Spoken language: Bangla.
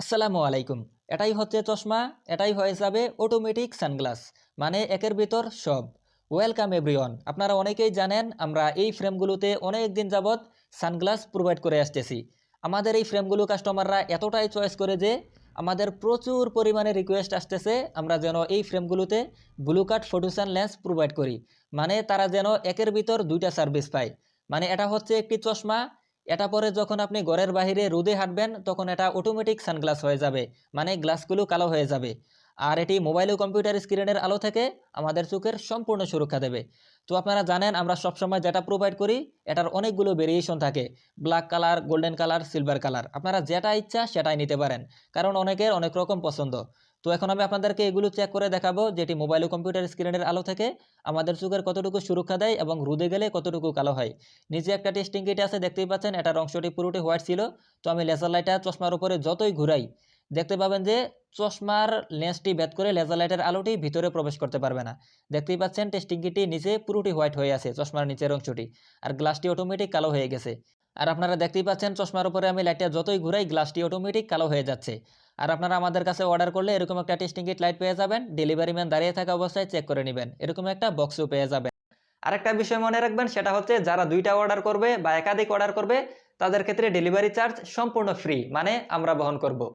আসসালামু আলাইকুম। এটাই হচ্ছে চশমা, এটাই হয়ে যাবে অটোমেটিক সানগ্লাস, মানে একের ভিতর সব। Welcome everyone. আপনারা অনেকেই জানেন আমরা এই ফ্রেমগুলোতে অনেক দিন যাবৎ সানগ্লাস প্রোভাইড করে আসতেছি। আমাদের এই ফ্রেমগুলো কাস্টমাররা এতটাই চয়েস করে যে আমাদের প্রচুর পরিমাণে রিকোয়েস্ট আসতেছে আমরা যেন এই ফ্রেমগুলোতে ব্লু কাট ফটোসান লেন্স প্রোভাইড করি, মানে তারা যেন একের ভিতর দুইটা সার্ভিস পায়। মানে এটা হচ্ছে একটি চশমা, এটা পরে যখন আপনি ঘরের বাইরে রোদে হাঁটবেন তখন এটা অটোমেটিক সানগ্লাস হয়ে যাবে, মানে গ্লাসগুলো কালো হয়ে যাবে। আর এটি মোবাইল ও কম্পিউটার স্ক্রিনের আলো থেকে আমাদের চোখের সম্পূর্ণ সুরক্ষা দেবে। তো আপনারা জানেন আমরা সবসময় যেটা প্রোভাইড করি এটার অনেকগুলো ভেরিয়েশন থাকে, black colour, golden colour, silver colour. আপনারা যেটা ইচ্ছা সেটাই নিতে পারেন, কারণ অনেকের অনেক রকম পছন্দ। তো এখন আমি আপনাদেরকে এগুলো চেক করে দেখাবো যেটি মোবাইল ও কম্পিউটার স্ক্রিনের আলো থেকে আমাদের চোখের কতটুকু সুরক্ষা দেয় এবং রোদে গেলে কতটুকু কালো হয়। নিচে একটা টেস্টিং কিট আছে, দেখতেই পাচ্ছেন এটার অংশটি পুরোটি হোয়াইট ছিল। তো আমি লেজার লাইটটা চশমার উপরে যতই ঘুরাই দেখতে পাবেন যে চশমার লেন্সটি ভেদ করে লেজার লাইটের আলোটি ভিতরে প্রবেশ করতে পারবে না। দেখতেই পাচ্ছেন টেস্টিং কিটটি নিচে পুরোটি হোয়াইট হয়ে আছে চশমার নিচের অংশটি, আর গ্লাসটি অটোমেটিক কালো হয়ে গেছে। আর আপনারা দেখতেই পাচ্ছেন চশমার উপরে আমি লাইটটা যতই ঘুরাই গ্লাসটি অটোমেটিক কালো হয়ে যাচ্ছে। আর আপনারা আমাদের কাছে অর্ডার করলে এরকম একটা টেস্টিং কিট লাইট পেয়ে যাবেন, ডেলিভারি ম্যান দাঁড়িয়ে থাকা অবস্থায় চেক করে নেবেন, এরকম একটা বক্সও পেয়ে যাবেন। আরেকটা বিষয় মনে রাখবেন, সেটা হচ্ছে যারা দুইটা অর্ডার করবে বা একাধিক অর্ডার করবে তাদের ক্ষেত্রে ডেলিভারি চার্জ সম্পূর্ণ ফ্রি, মানে আমরা বহন করব।